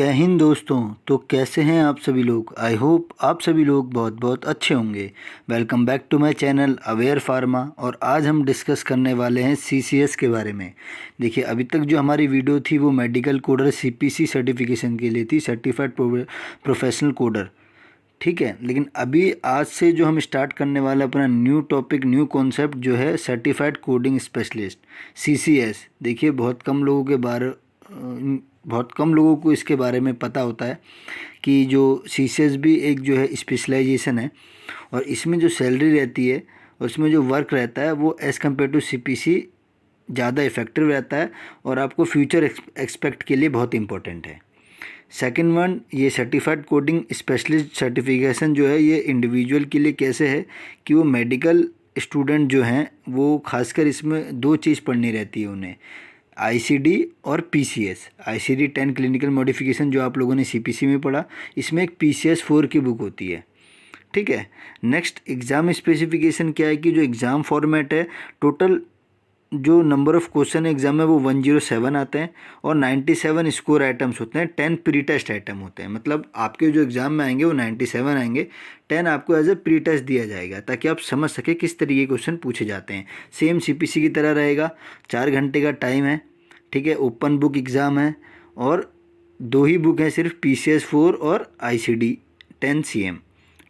जय हिंद दोस्तों। तो कैसे हैं आप सभी लोग। आई होप आप सभी लोग बहुत बहुत अच्छे होंगे। Welcome back to my channel aware pharma. और आज हम डिस्कस करने वाले हैं सीसीएस के बारे में। देखिए, अभी तक जो हमारी वीडियो थी वो मेडिकल कोडर सीपीसी सर्टिफिकेशन के लिए थी, सर्टिफाइड प्रोफेशनल कोडर। ठीक है, लेकिन अभी आज से जो हम स्टार्ट करने वाले अपना न्यू टॉपिक, न्यू कॉन्सेप्ट जो है सर्टिफाइड कोडिंग स्पेशलिस्ट सीसीएस। देखिए, बहुत कम लोगों को इसके बारे में पता होता है कि जो सीसीएस भी एक जो है स्पेशलाइजेशन है, और इसमें जो सैलरी रहती है और इसमें जो वर्क रहता है वो एज़ कम्पेयर टू सीपीसी ज़्यादा इफेक्टिव रहता है और आपको फ्यूचर एक्सपेक्ट के लिए बहुत इंपॉर्टेंट है। सेकंड वन, ये सर्टिफाइड कोडिंग स्पेशलिस्ट सर्टिफिकेशन जो है ये इंडिविजुअल के लिए कैसे है कि वो मेडिकल स्टूडेंट जो हैं वो खासकर इसमें दो चीज़ पढ़नी रहती है उन्हें, आईसीडी और पीसीएस। आईसीडी 10 क्लिनिकल मॉडिफिकेशन जो आप लोगों ने सीपीसी में पढ़ा, इसमें एक पीसीएस 4 की बुक होती है। ठीक है। नेक्स्ट, एग्ज़ाम स्पेसिफिकेशन क्या है कि जो एग्ज़ाम फॉर्मेट है, टोटल जो नंबर ऑफ़ क्वेश्चन एग्जाम में वो 107 आते हैं और 97 स्कोर आइटम्स होते हैं, 10 प्री टेस्ट आइटम होते हैं। मतलब आपके जो एग्ज़ाम में आएंगे वो 97 आएंगे, 10 आपको एज ए प्री टेस्ट दिया जाएगा ताकि आप समझ सकें किस तरीके के क्वेश्चन पूछे जाते हैं। सेम सीपीसी की तरह रहेगा, 4 घंटे का टाइम है। ठीक है, ओपन बुक एग्ज़ाम है और दो ही बुक हैं सिर्फ, पीसीएस 4 और आईसीडी 10 सीएम।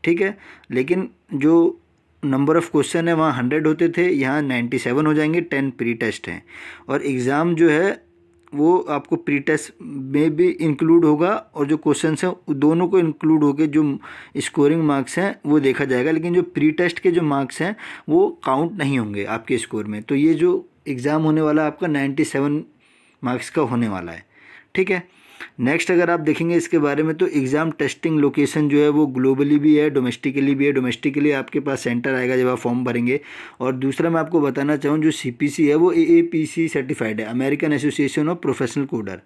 ठीक है, लेकिन जो नंबर ऑफ़ क्वेश्चन है वहाँ 100 होते थे, यहाँ 97 हो जाएंगे, 10 प्री टेस्ट हैं। और एग्ज़ाम जो है वो आपको प्री टेस्ट में भी इंक्लूड होगा और जो क्वेश्चन हैं दोनों को इंक्लूड होकर जो स्कोरिंग मार्क्स हैं वो देखा जाएगा, लेकिन जो प्री टेस्ट के जो मार्क्स हैं वो काउंट नहीं होंगे आपके स्कोर में। तो ये जो एग्ज़ाम होने वाला है आपका 97 मार्क्स का होने वाला है। ठीक है। नेक्स्ट, अगर आप देखेंगे इसके बारे में तो एग्ज़ाम टेस्टिंग लोकेशन जो है वो ग्लोबली भी है, डोमेस्टिकली भी है। डोमेस्टिकली आपके पास सेंटर आएगा जब आप फॉर्म भरेंगे। और दूसरा मैं आपको बताना चाहूँ, जो सीपीसी है वो एएपीसी सर्टिफाइड है, American Association of Professional Coder.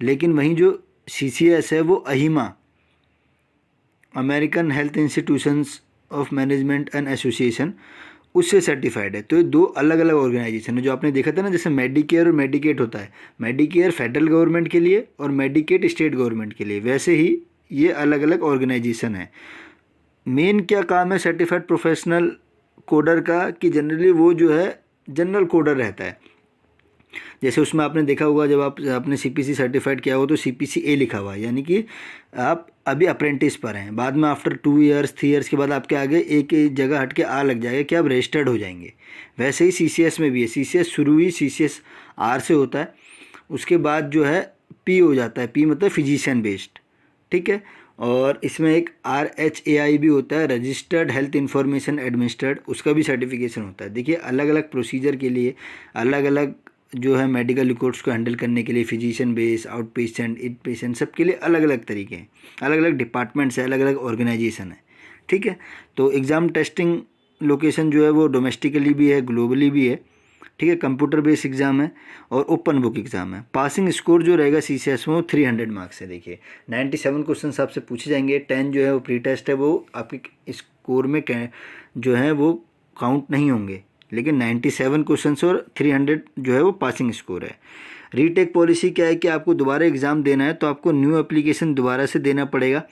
लेकिन वहीं जो सीसीएस है वो AHIMA, American Health Institutions of Management and Association, उससे सर्टिफाइड है। तो ये दो अलग अलग ऑर्गेनाइजेशन है। जो आपने देखा था ना, जैसे मेडिकेयर और मेडिकेट होता है, मेडिकेयर फेडरल गवर्नमेंट के लिए और मेडिकेट स्टेट गवर्नमेंट के लिए, वैसे ही ये अलग अलग ऑर्गेनाइजेशन है। मेन क्या काम है सर्टिफाइड प्रोफेशनल कोडर का कि जनरली वो जो है जनरल कोडर रहता है। जैसे उसमें आपने देखा होगा जब आपने सीपीसी सर्टिफाइड किया हो तो सीपीसी ए लिखा हुआ है, यानी कि आप अभी अप्रेंटिस पर हैं। बाद में आफ्टर 2 ईयर्स 3 ईयर्स के बाद आपके आगे एक जगह हट के आ लग जाएगा कि आप रजिस्टर्ड हो जाएंगे। वैसे ही सीसीएस में भी है। सीसीएस शुरू ही सीसीएस आर से होता है, उसके बाद जो है पी हो जाता है। पी मतलब फिजिशियन बेस्ड। ठीक है। और इसमें एक RHAI भी होता है, रजिस्टर्ड हेल्थ इंफॉर्मेशन एडमिनिस्ट्रेड, उसका भी सर्टिफिकेशन होता है। देखिए, अलग अलग प्रोसीजर के लिए अलग अलग जो है मेडिकल रिकॉर्ड्स को हैंडल करने के लिए फिजिशियन बेस, आउट पेशेंट, इन पेशेंट, सब के लिए अलग अलग तरीके हैं, अलग अलग डिपार्टमेंट्स है, अलग अलग ऑर्गेनाइजेशन है। ठीक है। तो एग्ज़ाम टेस्टिंग लोकेशन जो है वो डोमेस्टिकली भी है, ग्लोबली भी है। ठीक है। कंप्यूटर बेस्ड एग्ज़ाम है और ओपन बुक एग्ज़ाम है। पासिंग स्कोर जो रहेगा सीसीएस में वो 300 मार्क्स है। देखिए, 97 क्वेश्चन आपसे पूछे जाएंगे, 10 जो है वो प्री टेस्ट है, वो आपके स्कोर में जो है वो काउंट नहीं होंगे, लेकिन 97 क्वेश्चन और 300 जो है वो पासिंग स्कोर है। रीटेक पॉलिसी क्या है कि आपको दोबारा एग्ज़ाम देना है तो आपको न्यू एप्लीकेशन दोबारा से देना पड़ेगा।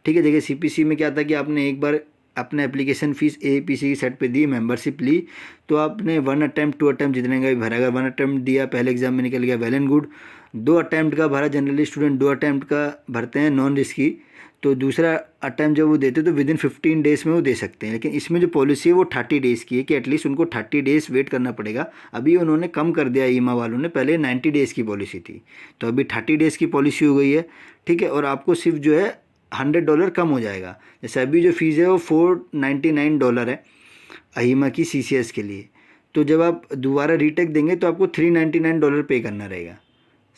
ठीक है। देखिए, सीपीसी में क्या था कि आपने एक बार अपने एप्लीकेशन फ़ीस एपीसी की साइट पे दी, मेंबरशिप ली, तो आपने 1 अटैम्प्ट 2 अटैम्प्ट जितने का भी भरा। अगर 1 अटैम्प्ट दिया, पहले एग्जाम में निकल गया, वेल एंड गुड। 2 अटैम्प्ट का भरा, जनरली स्टूडेंट 2 अटैम्प्ट का भरते हैं नॉन रिस्की, तो दूसरा अटैम्प्ट जब वो देते तो विदिन 15 डेज़ में वो दे सकते हैं। लेकिन इसमें जो पॉलिसी है वो 30 डेज़ की है कि एटलीस्ट उनको 30 डेज़ वेट करना पड़ेगा। अभी उन्होंने कम कर दिया ईमा वालों ने, पहले 90 डेज़ की पॉलिसी थी, तो अभी 30 डेज़ की पॉलिसी हो गई है। ठीक है। और आपको सिर्फ जो है $100 कम हो जाएगा। जैसे अभी जो फ़ीस है वो $499 है अहिमा की सीसीएस के लिए, तो जब आप दोबारा रीटेक देंगे तो आपको $399 पे करना रहेगा।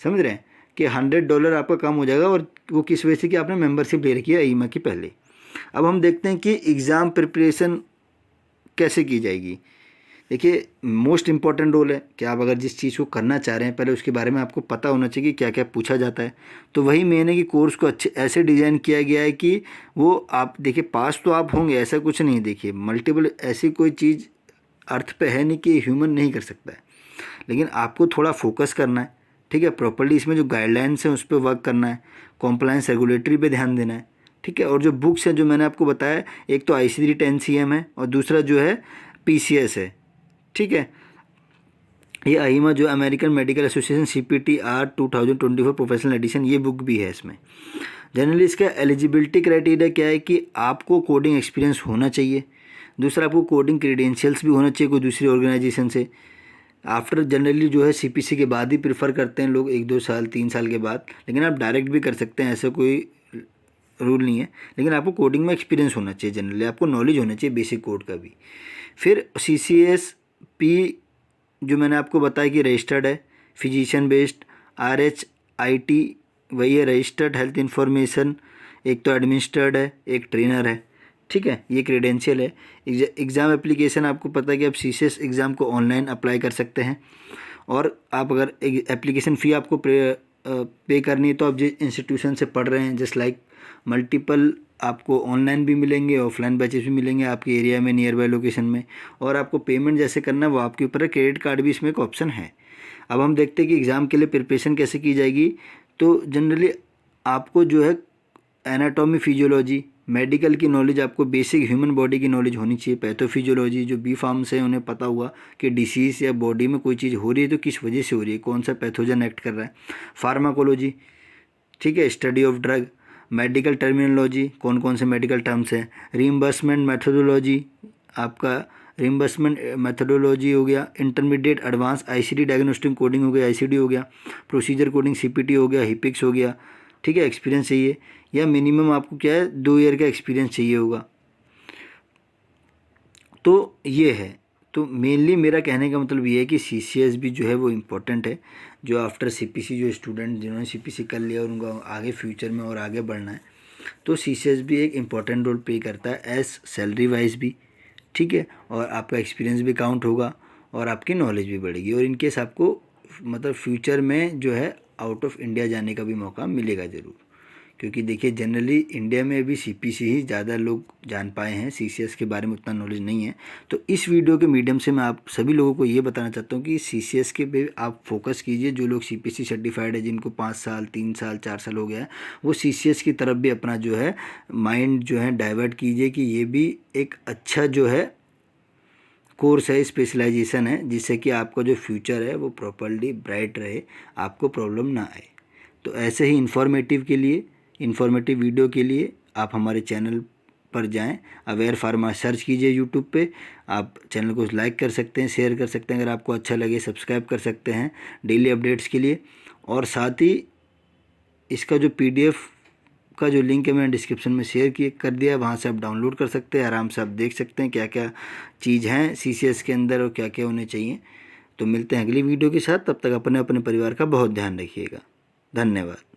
समझ रहे हैं कि $100 आपका कम हो जाएगा। और वो किस वजह से कि आपने मेंबरशिप ले रखी है अहिमा की पहले। अब हम देखते हैं कि एग्ज़ाम प्रिपरेशन कैसे की जाएगी। देखिए, मोस्ट इम्पॉर्टेंट रोल है कि आप अगर जिस चीज़ को करना चाह रहे हैं पहले उसके बारे में आपको पता होना चाहिए कि क्या क्या पूछा जाता है। तो वही मेन है कि कोर्स को अच्छे ऐसे डिज़ाइन किया गया है कि वो आप देखिए पास तो आप होंगे, ऐसा कुछ नहीं। देखिए, मल्टीपल ऐसी कोई चीज़ अर्थ पे है नहीं कि ह्यूमन नहीं कर सकता है, लेकिन आपको थोड़ा फोकस करना है। ठीक है। प्रॉपर्ली इसमें जो गाइडलाइंस हैं उस पर वर्क करना है, कॉम्प्लायंस रेगुलेटरी पे ध्यान देना है, ठीक है। और जो बुक्स हैं जो मैंने आपको बताया, एक तो ICD 10CM है और दूसरा जो है PCS है, ठीक है। ये AIMA जो American medical association CPT-R 2024 professional edition, ये बुक भी है इसमें। जनरली इसका एलिजिबिलिटी क्राइटेरिया क्या है कि आपको कोडिंग एक्सपीरियंस होना चाहिए, दूसरा आपको कोडिंग क्रीडेंशियल्स भी होना चाहिए कोई दूसरी ऑर्गेनाइजेशन से। आफ्टर जनरली जो है CPC के बाद ही प्रेफर करते हैं लोग, 1-2 साल 3 साल के बाद, लेकिन आप डायरेक्ट भी कर सकते हैं, ऐसा कोई रूल नहीं है। लेकिन आपको कोडिंग में एक्सपीरियंस होना चाहिए, जनरली आपको नॉलेज होना चाहिए बेसिक कोड का भी। फिर CCSP जो मैंने आपको बताया कि रजिस्टर्ड है, फिजिशियन बेस्ड, RHIT वही है, रजिस्टर्ड हेल्थ इंफॉर्मेशन, एक तो एडमिनिस्ट्रेड है, एक ट्रेनर है, ठीक है। ये क्रेडेंशियल है। एग्ज़ाम एप्लीकेशन आपको पता है कि आप CCS एग्ज़ाम को ऑनलाइन अप्लाई कर सकते हैं, और आप अगर एप्लीकेशन फ़ी आपको पे करनी है तो आप जिस इंस्टीट्यूशन से पढ़ रहे हैं, जस्ट लाइक मल्टीपल आपको ऑनलाइन भी मिलेंगे, ऑफलाइन बैचेस भी मिलेंगे आपके एरिया में, नियर बाय लोकेशन में। और आपको पेमेंट जैसे करना है वो आपके ऊपर है, क्रेडिट कार्ड भी इसमें एक ऑप्शन है। अब हम देखते हैं कि एग्ज़ाम के लिए प्रिपरेशन कैसे की जाएगी। तो जनरली आपको जो है एनाटॉमी, फिजियोलॉजी, मेडिकल की नॉलेज, आपको बेसिक ह्यूमन बॉडी की नॉलेज होनी चाहिए। पैथोफिजियोलॉजी जो बी फार्म्स हैं उन्हें पता हुआ कि डिसीज़ या बॉडी में कोई चीज़ हो रही है तो किस वजह से हो रही है, कौन सा पैथोजन एक्ट कर रहा है। फार्माकोलॉजी, ठीक है, study of drug. Medical terminology, कौन कौन से मेडिकल टर्म्स हैं। रीइंबर्समेंट मेथोडोलॉजी, आपका रीइंबर्समेंट मेथोडोलॉजी हो गया। Intermediate advance ICD diagnostic coding हो गया, ICD हो गया। प्रोसीजर कोडिंग CPT हो गया, हिपिक्स हो गया, ठीक है। एक्सपीरियंस चाहिए, या मिनिमम आपको क्या है 2 ईयर का एक्सपीरियंस चाहिए होगा। तो ये है। तो मेनली मेरा कहने का मतलब ये है कि CCS भी जो है वो इम्पोर्टेंट है। जो आफ्टर CPC जो स्टूडेंट जिन्होंने CPC कर लिया और उनको आगे फ्यूचर में और आगे बढ़ना है, तो CCS भी एक इम्पॉर्टेंट रोल प्ले करता है एज सैलरी वाइज भी, ठीक है। और आपका एक्सपीरियंस भी काउंट होगा और आपकी नॉलेज भी बढ़ेगी, और इनकेस आपको मतलब फ्यूचर में जो है आउट ऑफ इंडिया जाने का भी मौका मिलेगा ज़रूर। क्योंकि देखिए जनरली इंडिया में अभी CPC ही ज़्यादा लोग जान पाए हैं, CCS के बारे में उतना नॉलेज नहीं है। तो इस वीडियो के मीडियम से मैं आप सभी लोगों को ये बताना चाहता हूँ कि CCS के पे आप फोकस कीजिए। जो लोग CPC सर्टिफाइड है, जिनको 5 साल 3 साल 4 साल हो गया है, वो CCS की तरफ भी अपना जो है माइंड जो है डाइवर्ट कीजिए कि ये भी एक अच्छा जो है कोर्स है, स्पेशलाइजेशन है, जिससे कि आपका जो फ्यूचर है वो प्रॉपरली ब्राइट रहे, आपको प्रॉब्लम ना आए। तो ऐसे ही इन्फॉर्मेटिव वीडियो के लिए आप हमारे चैनल पर जाएं, अवेयर फार्मा सर्च कीजिए यूट्यूब पे। आप चैनल को लाइक कर सकते हैं, शेयर कर सकते हैं, अगर आपको अच्छा लगे सब्सक्राइब कर सकते हैं डेली अपडेट्स के लिए। और साथ ही इसका जो PDF का जो लिंक है मैंने डिस्क्रिप्शन में शेयर कर दिया, वहाँ से आप डाउनलोड कर सकते हैं, आराम से आप देख सकते हैं क्या क्या चीज़ हैं CCS के अंदर और क्या क्या होने चाहिए। तो मिलते हैं अगली वीडियो के साथ, तब तक अपने परिवार का बहुत ध्यान रखिएगा। धन्यवाद।